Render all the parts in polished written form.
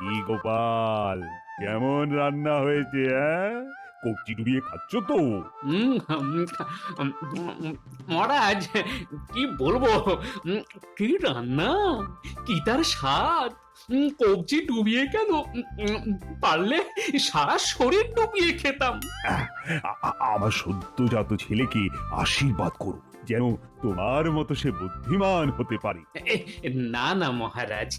কি গোপাল, কেমন রান্না হয়েছে? কবজি ডুবিয়ে খাচ্ছ তো? উম, উম, মহারাজ, কি বলবো? কি রান্না, কি তার স্বাদ! কবজি ডুবিয়ে কেন, পারলে সারা শরীর ডুবিয়ে খেতাম। আমার সদ্যজাত ছেলেকে আশীর্বাদ করো, যেন তোমার মতো সে বুদ্ধিমান হতে পারে। এ, না না মহারাজ,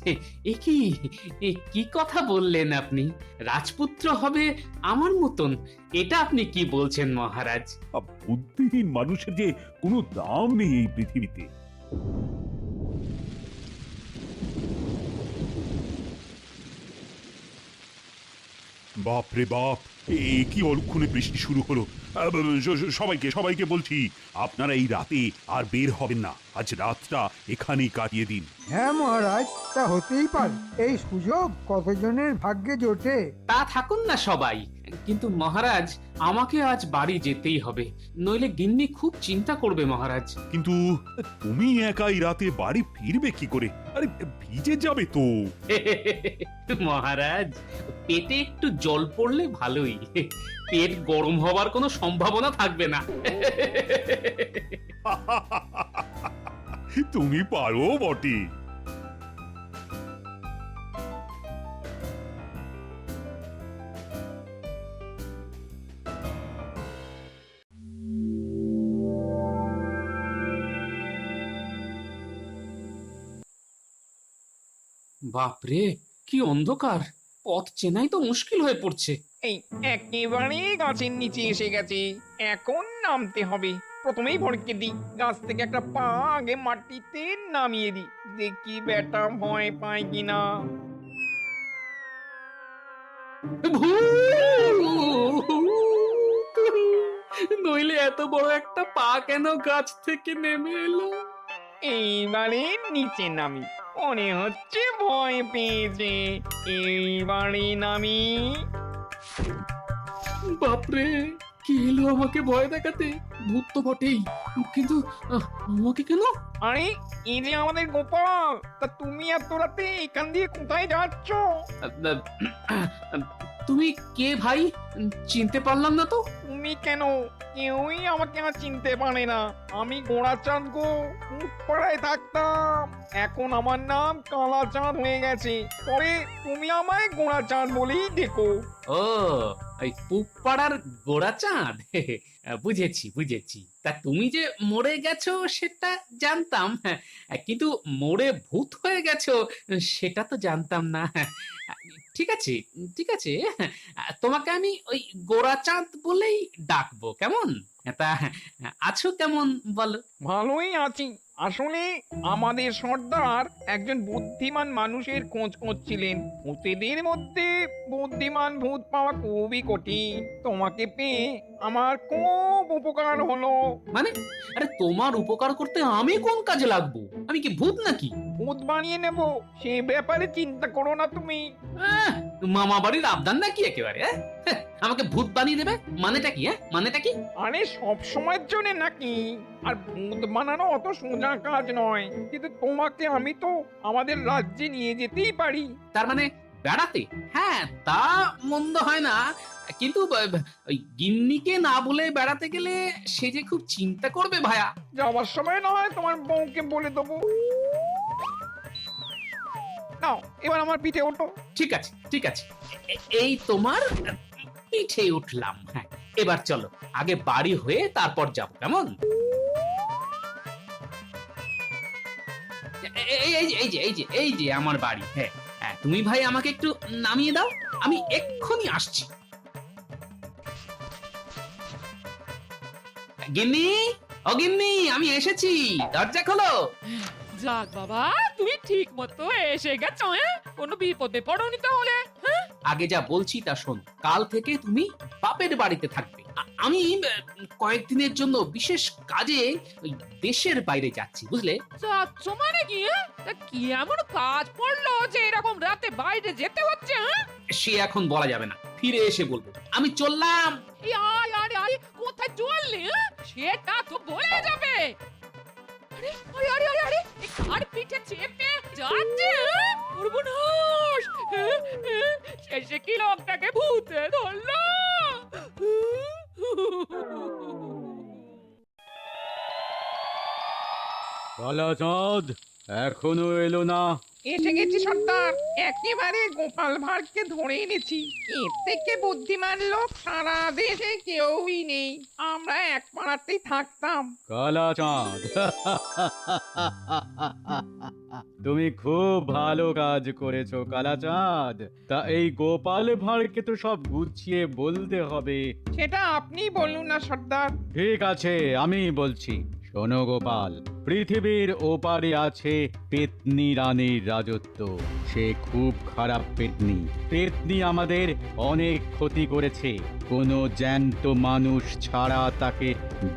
কি কথা বললেন আপনি? রাজপুত্র হবে আমার মতন, এটা আপনি কি বলছেন মহারাজ? বুদ্ধিহীন মানুষের যে কোনো দাম নেই এই পৃথিবীতে। বাপ রে বাপ, কি অলক্ষণে বৃষ্টি শুরু হলো! সবাইকে সবাইকে বলছি, আপনারা এই রাতে আর বের হবেন না। আজ রাতটা এখানেই কাটিয়ে দিন। হ্যাঁ মহারাজ, তা হতেই পারে। এই সুযোগ কতজনের ভাগ্যে জোটে। তা থাকুন না সবাই, কিন্তু মহারাজ আমাকে আজ বাড়ি যেতেই হবে, নইলে গিন্নি খুব চিন্তা করবে মহারাজ। কিন্তু তুমি একাই রাতে বাড়ি ফিরবে কি করে? আরে ভিজে যাবে তো। মহারাজ, পেটে একটু জল পড়লে ভালোই, পেট গরম হবার কোনো সম্ভাবনা থাকবে না। তুমি পারো বটে। বাপরে, কি অন্ধকার! পথ চেনাই তো মুশকিল হয়ে পড়ছে। এই একেবারে গাছের নিচে এসে গেছে, এখন নামতে হবে। প্রথমেই ভড়কে দিই, গাছ থেকে একটা পা আগে মাটিতে নামিয়ে দিই, দেখি বেটা ভয় পায় কিনা। নইলে এত বড় একটা পা কেন গাছ থেকে নেমে এলো? এইবারে নিচে নামি, মনে হচ্ছে ভয় পেয়েছে। এইবারে নামি। বাপরে, কি এলো আমাকে ভয় দেখাতে? ভূত তো বটেই, কিন্তু আমাকে কেন? আরে, এই যে আমাদের গোপাল, তা তুমি এত রাতে এখান দিয়ে কোথায় যাচ্ছ? তুমি কে ভাই? চিনতে পারলাম না তো। তুমি কেন? কেউই আমাকে আর চিনতে পারে না। আমি গোড়াচাঁদ গো, পাড়ায় থাকতাম। এখন আমার নাম কালাচাঁদ হয়ে গেছে। পরে তুমি আমায় গোড়াচাঁদ বলেই ডেকো। ও, ওই পুপাড়ার গোড়াচাঁদ। বুঝেছি বুঝেছি। তা তুমি যে মরে গেছো সেটা জানতাম, কিন্তু মরে ভূত হয়ে গেছো সেটা তো জানতাম না। ঠিক আছে ঠিক আছে, তোমাকে আমি ওই গোড়াচাঁদ বলেই ডাকবো, কেমন? তা আছো কেমন বলো? ভালোই আছি। আসলে আমাদের সর্দার একজন বুদ্ধিমান মানুষের খোঁজ করছিলেন। ভূতেদের মধ্যে বুদ্ধিমান ভূত পাওয়া খুবই কঠিন। তোমাকে পেয়ে আমার খুব উপকার হলো। মানে, আরে তোমার উপকার করতে আমি কোন কাজে লাগবো? আমি কি ভূত নাকি? ভূত বানিয়ে নেব, সে ব্যাপারে চিন্তা করো না তুমি। আহ, মামা বাড়ির আবদান নাকি একেবারে? আমাকে ভূত বানিয়ে দেবে? মানেটা কি? মানেটা কি? আরে সব সময়ের জন্য নাকি? আর ভূত বানানো অত সোজা কাজ নয়, কিন্তু তোমাকে আমি তো আমাদের রাজ্যে নিয়ে যেতেই পারি। তার মানে বেড়াতে? হ্যাঁ, তা মন্দ হয় না, কিন্তু ওই গিন্নিকে না বলে বেড়াতে গেলে সে যে খুব চিন্তা করবে ভায়া। যাওয়ার সময় না হয় তোমার বউকে বলে দেবো। নাও, এবার আমার পিঠে ওঠো। ঠিক আছে ঠিক আছে, এই তোমার পিঠে উঠলাম। হ্যাঁ, এবার চলো, আগে বাড়ি হয়ে তারপর যাবো, কেমন? এই যে আমার বাড়ি। হ্যাঁ হ্যাঁ, তুমি ভাই আমাকে একটু নামিয়ে দাও, আমি এক্ষুনি আসছি। গিন্নি, ও গিন্নি, আমি এসেছি, দরজা খোলো। যাক বাবা, তুমি ঠিক মতো এসে গেছো। কোনো বিপদে পড়োনি তাহলে? আগে যা বলছি তা শোন, কাল থেকে তুমি বাপের বাড়িতে থাকবে। আমি কয়েকদিনের জন্য বিশেষ কাজে ওই দেশের বাইরে যাচ্ছি, বুঝলে? যাচ্ছ মানে কি? তা কি এমন কাজ পড়লো যে এরকম রাতে বাইরে যেতে হচ্ছে? সে এখন বলা যাবে না, ফিরে এসে বলবো। আমি চললাম। আরে আরে আরে, কোথায় চললি? সেটা তো বলে যাবে। আরে আরে আরে আরে আরে, এই কার পিঠে চেপে যাচ্ছে? সর্বনাশ! কালাচাঁদ এখনো এলো না। এসে গেছি সর্দার, একেবারে গোপাল ভাঁড়কে ধরে এনেছি। এর থেকে বুদ্ধিমান লোক সারা দেশে কেউই নেই। আমরা এক পাড়াতেই থাকতাম। কালাচাঁদ তুমি খুব ভালো কাজ করেছো কালাচাঁদ। তা এই গোপাল ভাঁড়কে তো সব গুছিয়ে বলতে হবে। সেটা আপনি বলুন না সর্দার। ঠিক আছে, আমি বলছি। শোনো গোপাল, পৃথিবীর ওপারে আছে পেতনি রানীর রাজত্ব। সে খুব খারাপ পেতনি। পেতনি আমাদের অনেক ক্ষতি করেছে। কোনো জ্যান্ত মানুষ ছাড়া তাকে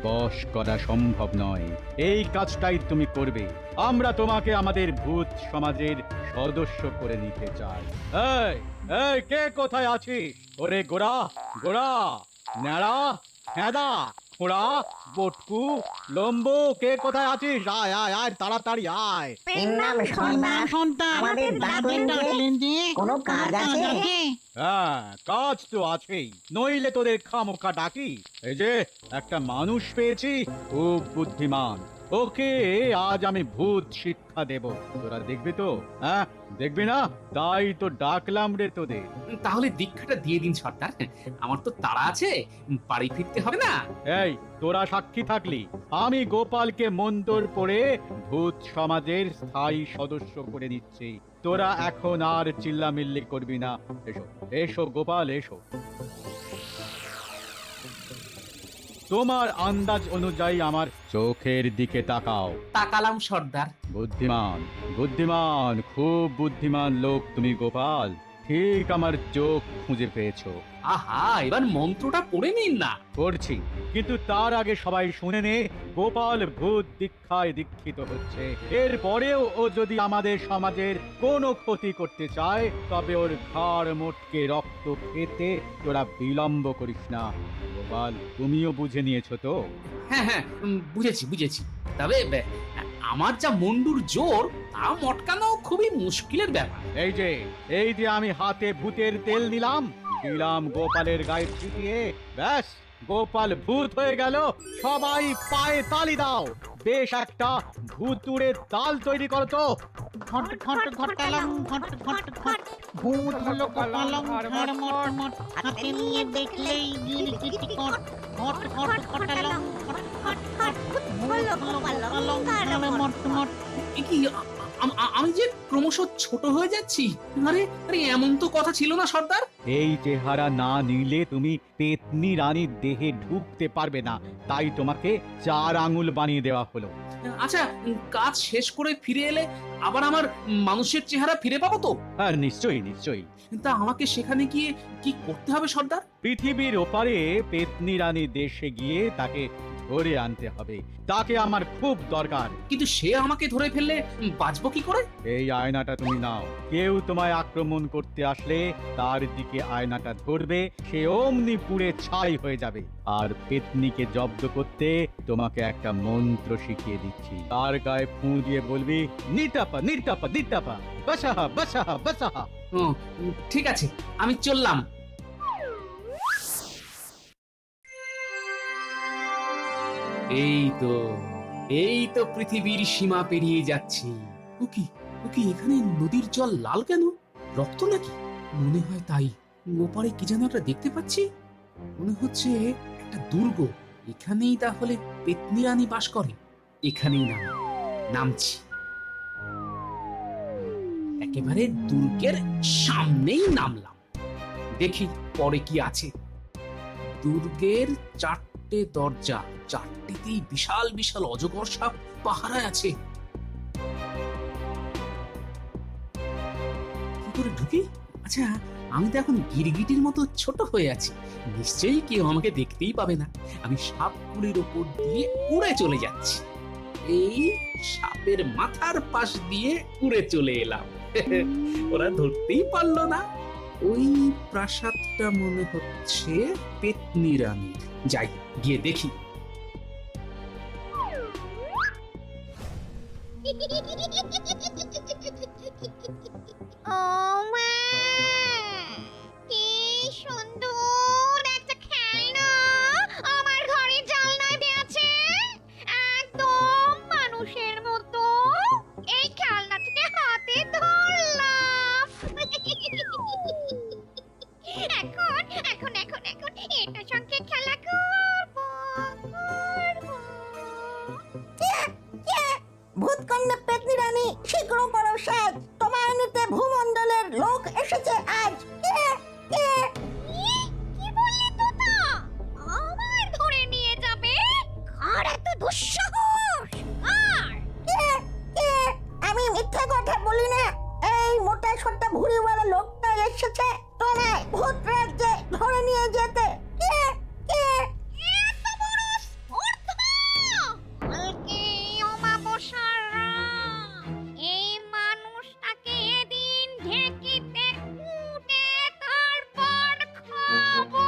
বশ করা সম্ভব নয়। এই কাজটাই তুমি করবে। আমরা তোমাকে আমাদের ভূত সমাজের সদস্য করে নিতে চাই। এই এই কে কোথায় আছিস? ওরে গোড়া গোড়া, ন্যাড়া, হ্যাঁদা, খোড়া, বটকু, লম্বু, কে কোথায় আছিস? আয় আয় আয়, তাড়াতাড়ি আয়। নাম সন্তান আমাদের ডাকলেন যে কোনো কাজ আছে? হ্যাঁ, কাজ তো আছেই, নইলে তোদের খামোখা ডাকি। এই যে একটা মানুষ পেয়েছি, খুব বুদ্ধিমান। ওকে আজ আমি ভূত শিক্ষা দেব। তোরা দেখবি তো? হ্যাঁ, দেখবি না? তাই তো ডাকলাম রে তোদের। তাহলে দীক্ষাটা দিয়ে দিন সর্দার, আমার তো তাড়া আছে, বাড়ি ফিরতে হবে না। এই তোরা সাক্ষী থাকলি, আমি গোপালকে মন্তর পড়ে ভূত সমাজের স্থায়ী সদস্য করে দিচ্ছি। তোরা এখন আর চিল্লামিল্লি করবি না। এসো এসো গোপাল, এসো। তোমার আন্দাজ অনুযায়ী আমার চোখের দিকে তাকাও। তাকালাম সর্দার। বুদ্ধিমান, বুদ্ধিমান, খুব বুদ্ধিমান লোক তুমি গোপাল। ঠিক আমার চোখ খুঁজে পেয়েছো। আহা, এবার মন্ত্রটা পড়ে নিন না। করছি, কিন্তু তার আগে সবাই শুনে নে, গোপাল ভূত দীক্ষায় দীক্ষিত হচ্ছে। এরপরেও ও যদি আমাদের সমাজের কোনো ক্ষতি করতে চায়, তবে ওর ঘাড় মোটকে রক্ত খেতে তোরা বিলম্ব করিস না। গোপাল, তুমিও বুঝে নিয়েছো তো? হ্যাঁ হ্যাঁ, বুঝেছি বুঝেছি। তবে আমার যা মুন্ডুর জোর, তা মটকানো খুবই মুশকিলের ব্যাপার। এই যে আমি হাতে ভূতের তেল দিলাম গোপালের গায়ে ছিটিয়ে, ব্যাস গোপাল ভূত হয়ে গেল। সবাই পায়ে তালি দাও। বেশ একটা ভূতুড়ে তাল তৈরি করো তো। ঘট ঘট ঘটালং ঘট ঘট ঘট ভূত হলো কপালং ঘর মট মট হাতে নিয়ে দেখলেই গিরগিটি কট ঘট ঘট ঘটালং ঘট ঘট ঘট ভূত হলো কপালং ঘর মট মট। এ কি, আমি যে ক্রমশ ছোট হয়ে যাচ্ছি? আরে আরে, এমন তো কথা ছিল না সর্দার। এই চেহারা না নিলে তুমি পেতনি রানীর দেহে ঢুকতে পারবে না, তাই তোমাকে 4 আঙুল বানিয়ে দেওয়া হলো। আচ্ছা, কাজ শেষ করে ফিরে এলে আবার আমার মানুষের চেহারা ফিরে পাবো তো? আর নিশ্চয়ই নিশ্চয়ই। তা আমাকে সেখানে গিয়ে কি করতে হবে সর্দার? পৃথিবীর ওপারে পেতনি রানীর দেশে গিয়ে তাকে ধরে আনতে হবে। তাকে আমার খুব দরকার। কিন্তু সে আমাকে ধরে ফেললে বাঁচবো কি করে? এই আয়নাটা তুমি নাও। কেউ তোমায় আক্রমণ করতে আসলে তার দিকে আয়নাটা ধরবে, সে অমনি পুড়ে ছাই হয়ে যাবে। আর পেতনিকে জব্দ করতে তোমাকে একটা মন্ত্র শিখিয়ে দিচ্ছি। তার গায়ে ফু দিয়ে বলবি, নিটাপা নিটাপা নিটাপা, বাসাহা বাসাহা বাসাহা। ও, ঠিক আছে, আমি চললাম। এই তো পৃথিবীর সীমা পেরিয়ে যাচ্ছি। ওকি এখানে নদীর জল লাল কেন? রক্ত নাকি? মনে হয় তাই। ওপারে কি যেন একটা দেখতে পাচ্ছি। মনে হচ্ছে একটা দুর্গ। এখানেই তাহলে পেতনি রানী বাস করে। এখানেই নামছি। একেবারে দুর্গের সামনেই নামলাম। দেখি পরে কি আছে। দুর্গের 4টে দরজা, 4টিতেই বিশাল বিশাল অজগর সাপ পাহারায় আছে। কি করে ঢুকি? আচ্ছা, আমি তো এখন গিরগিটির মতো ছোট হয়ে আছি, নিশ্চয়ই কেউ আমাকে দেখতেই পাবে না। আমি সাপগুলির ওপর দিয়ে উড়ে চলে যাচ্ছি। এই সাপের মাথার পাশ দিয়ে উড়ে চলে এলাম। ওরা ধরতেই পারলো না। ওই প্রাসাদটা মনে হচ্ছে পেতনি রানীর। যাই, গিয়ে দেখি। ও মা, কি সুন্দর একটা খেলনা আমার ঘরের জানলায় দেয়া আছে। একদম মানুষের মতো মহাপ্রসাদ তোমায় নিতে ভূমণ্ডলের লোক এসেছে আজ। কে কে কি বললি তোতা? আমার ধরে নিয়ে যাবে? কার এত দুঃসাহস? কার? কে কে আমি মিথ্যা কথা বলি না। এই মোটা সোটা ভুঁড়িওয়ালা লোকটা এসেছে তোমায় ভূত রাজ্যে ধরে নিয়ে যেতে। কে কে এত বড় স্পর্ধা! কালকে অমাবস্যার রাত। এই মানুষটাকে এদিন ঢেকিতে কুটে তারপর খাবো।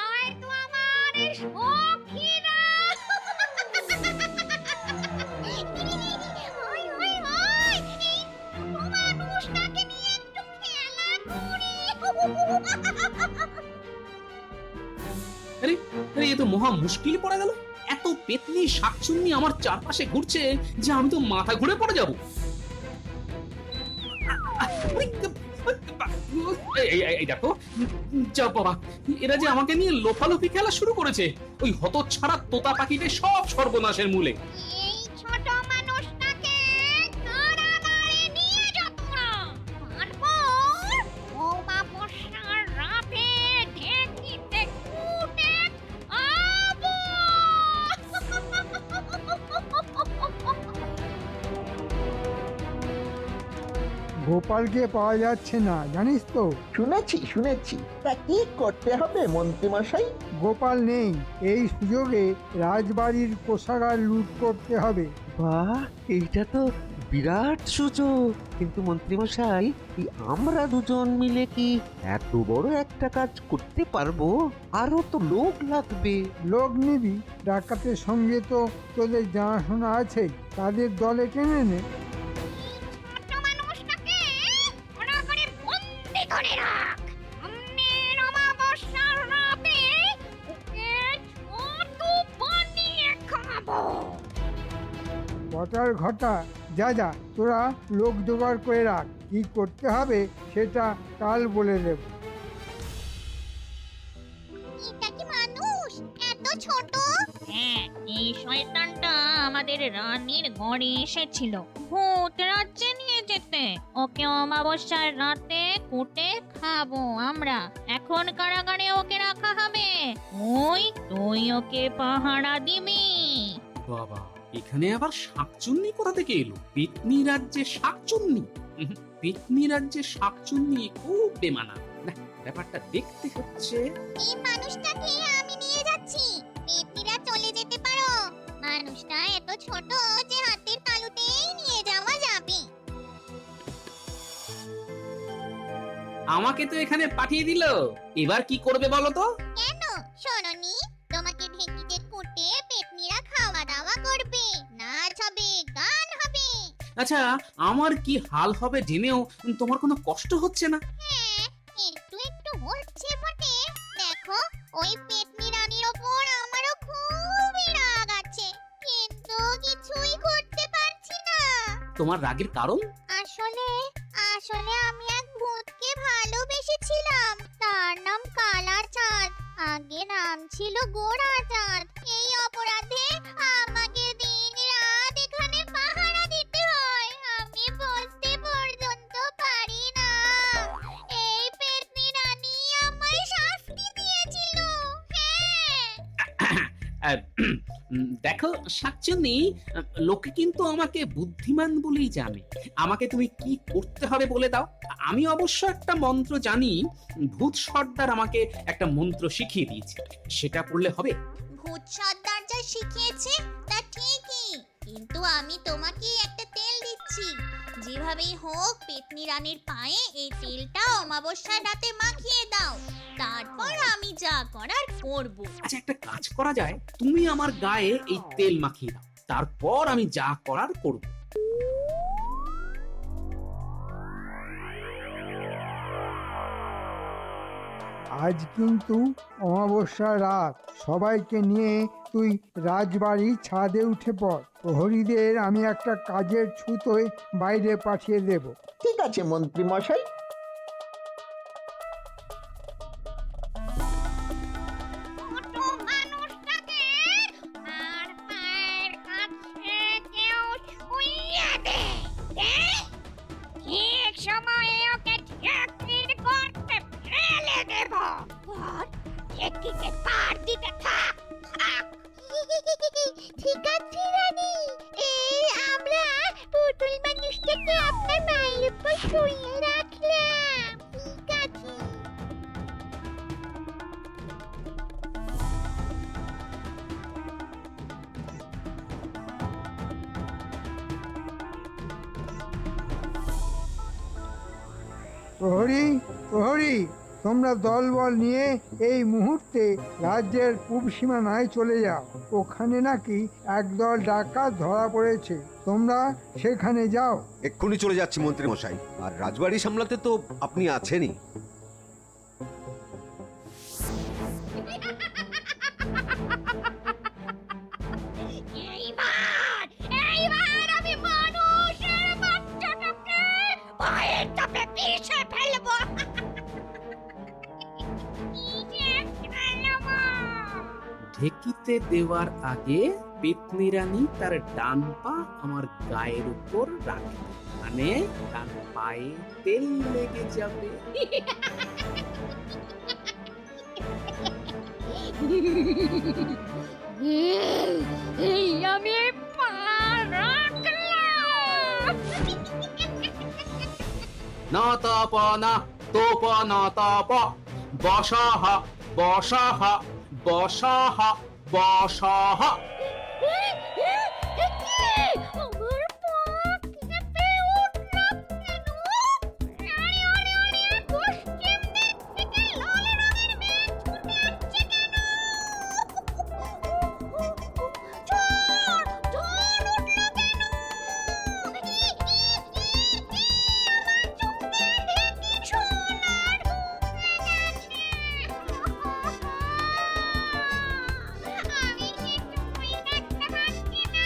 আয় তো আমার সখীরা। ওই, ওই, ওই, এই ছোট মানুষটাকে নিয়ে একটু খেলা করি। আরে আরে এ তো মহা মুশকিল পড়ে গেল। এত পেতনি শাকচুন্নি আমার চারপাশে ঘুরছে যে আমি তো মাথা ঘুরে পড়ে যাব। এই দেখো, যা বাবা, এরা যে আমাকে নিয়ে লোফালোফি খেলা শুরু করেছে। ওই হতচ্ছাড়া তোতা পাখিদের সব সর্বনাশের মূলে। এই ছোট মানুষটাকে কারাগারে নিয়ে যা তোরা। তারপর অমাবস্যার রাতে ঢেকিতে কুটে খাবো। গোপালকে পাওয়া যাচ্ছে না, জানিস তো? শুনেছি তা কি করতে হবে মন্ত্রীমশাই? গোপাল নেই। এই সুযোগে রাজবাড়ির কোষাগার লুট করতে হবে। বাহ, এইটা তো বিরাট সুযোগ। কিন্তু মন্ত্রীমশাই, এই আমরা দুজন মিলে কি এত বড় একটা কাজ করতে পারবো? আরো তো লোক লাগবে। লোক নিবি, ডাকাতের সঙ্গে তো তোদের জানাশোনা আছে, তাদের দলে টেনে নে। ছোট মানুষটাকে কারাগারে বন্দি করে রাখ। সামনের অমাবস্যার রাতে ওকে ছতু বানিয়ে খাবো। বটার ঘটা, যা যা, তোরা লোক জোগাড় করে রাখ। কি করতে হবে সেটা কাল বলে দেব। এটা কি মানুষ? এত ছোট? হ্যাঁ, এই শয়তানটা আমাদের রানীর ঘরে এসেছিল ভূত রাজ্যে নিয়ে যেতে। ওকে অমাবস্যার রাতে কুটে খাবো আমরা। এখন কারাগারে ওকে রাখা হবে। তুই ওকে পাহারা দিবি। বাবা, এখানে আবার শাকচুন্নি কোথা থেকে এলো? পেতনি রাজ্যে শাকচুন্নি? পেতনি রাজ্যে শাকচুন্নি খুব বেমানা। না, ব্যাপারটা দেখতে হচ্ছে। এই মানুষটাকে আমি নিয়ে যাচ্ছি। পেতনিরা চলে যেতে পারো। মানুষটা এত ছোট যে হাতের তালুতেই নিয়ে যাওয়া যাবে। আমাকে তো এখানে পাঠিয়ে দিল, এবার কি করবে বলো তো? কেন শোনোনি? তোমাকে ঢেকিতে কুটে পেতনিরা খাওয়া দাওয়া করবে, নাচ হবে, গান হবে। আচ্ছা, আমার কি হাল হবে জেনেও তোমার কোনো কষ্ট হচ্ছে না? হ্যাঁ, একটু একটু হচ্ছে বটে। দেখো, ওই পেতনি রানীর ওপর আমারও খুবই রাগ আছে, কিন্তু কিছুই করতে পারছি না। তোমার রাগের কারণ? আসলে আসলে আমি এক ভূতকে ভালোবেসেছিলাম। তার নাম কালা চাঁদ, আগে নাম ছিল গোড়া চাঁদ। এই অপরাধে আমাকে দিন রাত এখানে পাহারা দিতে হয়। আমি বসতে পর্যন্ত পারি না। এই পেতনি রানী আমায় শাস্তি দিয়েছিল। হ্যাঁ, দেখো শাকচুন্নি, লোকে কিন্তু আমাকে বুদ্ধিমান বলেই জানে। আমাকে তুমি কি করতে হবে বলে দাও। আমি অবশ্য একটা মন্ত্র জানি। ভূত সর্দার আমাকে একটা মন্ত্র শিখিয়ে দিয়েছে, সেটা পড়লে হবে। ভূত সর্দার যা শিখিয়েছে তা ঠিকই, কিন্তু আমি তোমাকে একটা তেল দিচ্ছি। যেভাবেই হোক পেতনি রানীর পায়ে এই তেলটা অমাবস্যার রাতে মাখিয়ে দাও। তারপর আমি যা করার করব। আচ্ছা, একটা কাজ করা যায়, তুমি আমার গায়ে এই তেল মাখিয়ে দাও, তারপর আমি যা করার করব। আজ কিন্তু অমাবস্যা রাত, সবাইকে নিয়ে তুই রাজবাড়ির ছাদে উঠে পড়। প্রহরীদের আমি একটা কাজের ছুতোয় বাইরে পাঠিয়ে দেব। ঠিক আছে মন্ত্রীমশাই। ছোট মানুষটাকে আর পায়ের কাছে কেউ শুইয়ে দে। পেটকিকে পার দিতে থাক থাক। ঠিক আছে রানী, এই আমরা পুতুল মানুষটাকে আপনার মায়ের উপর শুইয়ে রাখলাম। ঠিক আছে। প্রহরী, প্রহরী, তোমরা দলবল নিয়ে এই মুহূর্তে রাজ্যের পূব সীমানায় চলে যাও। ওখানে নাকি একদল ডাকাত ধরা পড়েছে, তোমরা সেখানে যাও। এক্ষুনি চলে যাচ্ছি মন্ত্রী মশাই। আর রাজবাড়ি সামলাতে তো আপনি আছেনই। এইবার এইবার আমি মানুষের বাচ্চাটাকে পায়ের চাপে পিষে ফেলবো। পিষে ফেলবো। ঢেকিতে দেওয়ার আগে পেতনি রানী তার ডান পা আমার গায়ের উপর রাখবে, মানে ডান পায়ে তেল লেগে যাবে। এই আমি পা রাখলাম। না তপ না তোপ না তপ বসাহ বসাহ বসাহ বসাহ। আমার পা কেঁপে উঠলো কেন? আরে আরে আরে, পশ্চিম দিক থেকে লাল রঙের মেঘ ছুটে আসছে কেন? ঝড় ঝড় উঠলো কেন? আমার চোখে দেখি সোনার হয়ে গেছে। আমি কিছুই দেখতে পাচ্ছি না।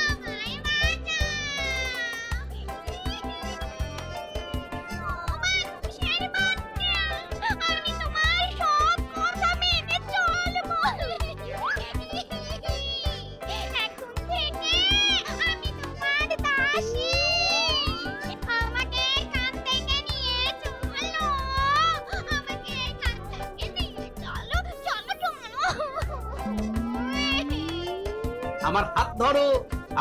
আমায় বাঁচাও। মানুষের বাচ্চা, আমি তোমার সব কথা মেনে চলবো। এখন থেকে আমি তোমার দাসী। আমাকে এখান থেকে নিয়ে চলো। আমাকে এখান থেকে নিয়ে চলো চলো চলো। আমার হাত ধরো,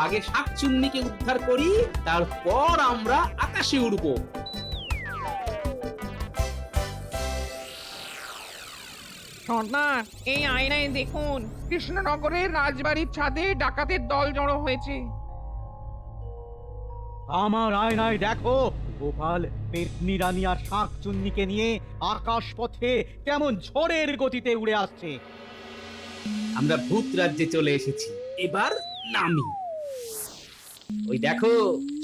আগে শাকচুন্নিকে উদ্ধার করি, তারপর আমরা আকাশে উড়বো। সর্দার, এই আয়নায় দেখুন, কৃষ্ণনগরের রাজবাড়ির ছাদে ডাকাতের দল জড়ো হয়েছে। আমার আয়নায় দেখো, গোপাল পেতনি রানী আর শাঁকচুন্নিকে নিয়ে আকাশ পথে কেমন ঝড়ের গতিতে উড়ে আসছে। আমরা ভূত রাজ্যে চলে এসেছি, এবার নামি। ওই দেখো,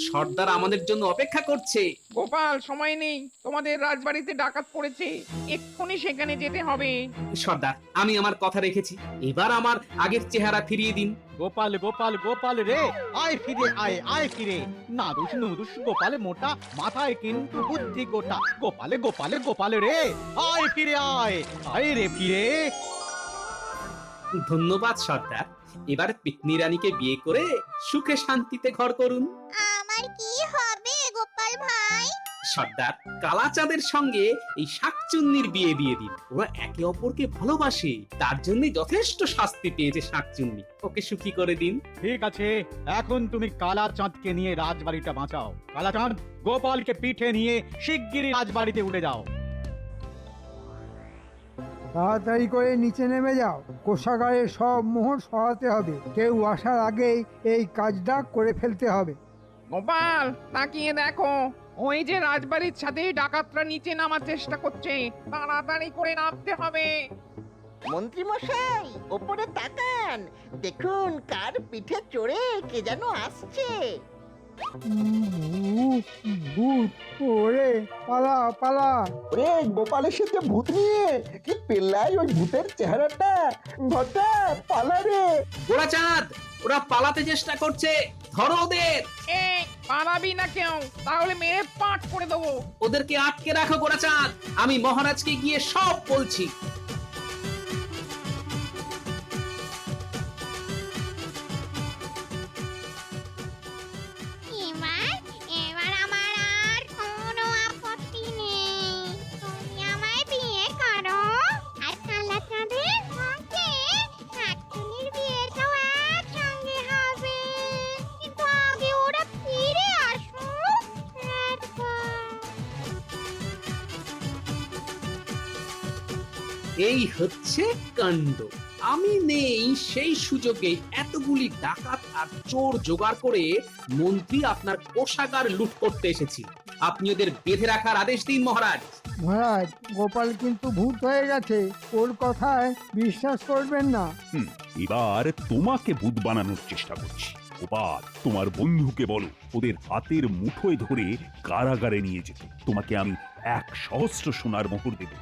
সর্দার আমাদের জন্য অপেক্ষা করছে। গোপাল, সময় নেই, তোমাদের রাজবাড়িতে ডাকাত পড়েছে, এক্ষুনি সেখানে যেতে হবে। সর্দার, আমি আমার কথা রেখেছি, এবার আমার আগের চেহারা ফিরিয়ে দিন। গোপাল গোপাল গোপাল রে, আয় ফিরে আয়, আয় ফিরে। নাদুস নুদুস গোপাল মোটা, মাথায় কিন্তু বুদ্ধি গোটা। গোপালে গোপালে গোপাল রে, আয় ফিরে আয়, আয় রে ফিরে। ধন্যবাদ সর্দার, এবার পেতনি রানীকে বিয়ে করে সুখে শান্তিতে ঘর করুন। আমার কি হবে গোপাল ভাই? সর্দার, কালাচাঁদের সঙ্গে এই শাকচুন্নির বিয়ে দিয়ে দিন। ওরা একে অপরকে ভালোবাসে, তার জন্য যথেষ্ট শাস্তি পেয়েছে শাকচুন্নি। ওকে সুখী করে দিন। ঠিক আছে, এখন তুমি কালাচাঁদকে নিয়ে রাজবাড়িটা বাঁচাও। কালাচাঁদ, গোপালকে পিঠে নিয়ে শিগগিরই রাজবাড়িতে উঠে যাও। তাড়াতাড়ি করে নিচে নেমে যাও, কোষাগারে সব মোহর সরাতে হবে। কেউ আসার আগেই এই কাজটা করে ফেলতে হবে। গোপাল, তাকিয়ে দেখো, ওই যে রাজবাড়ির ছাদে ডাকাতরা নিচে নামার চেষ্টা করছে, তাড়াতাড়ি করে নামতে হবে। মন্ত্রী মশাই, ওপরে তাকান, দেখুন কার পিঠে চড়ে কে যেন আসছে। ভূত, ওরে পালা পালা। ওরে গোপাল এসেছে ভূত নিয়ে, কি পেল্লাই ওই ভূতের চেহারাটা। ঘটা পালা রে। গোরাচাঁদ, ওরা পালাতে চেষ্টা করছে, ধরো ওদের। এই, পালাবি না কেউ, তাহলে মেরে পাট করে দেবো। ওদেরকে আটকে রাখো গোরাচাঁদ, আমি মহারাজকে গিয়ে সব বলছি। এবার এবার আমার আর কোনো আপত্তি নেই। তুমি এই হচ্ছে কাণ্ড। আমি নেই সেই সুযোগে এতগুলি ডাকাত আর চোর জোগাড় করে মন্ত্রী আপনার কোষাগার লুট করতে এসেছি। আপনি ওদের বেঁধে রাখার আদেশ দিন মহারাজ। মহারাজ, গোপাল কিন্তু ভূত হয়ে গেছে, ওর কথায় বিশ্বাস করবেন না। এবার তোমাকে ভূত বানানোর চেষ্টা করছি। গোপাল, তোমার বন্ধুকে বলো ওদের হাতের মুঠোয় ধরে কারাগারে নিয়ে যেতে। তোমাকে আমি 1 সহস্র সোনার মোহর দেব।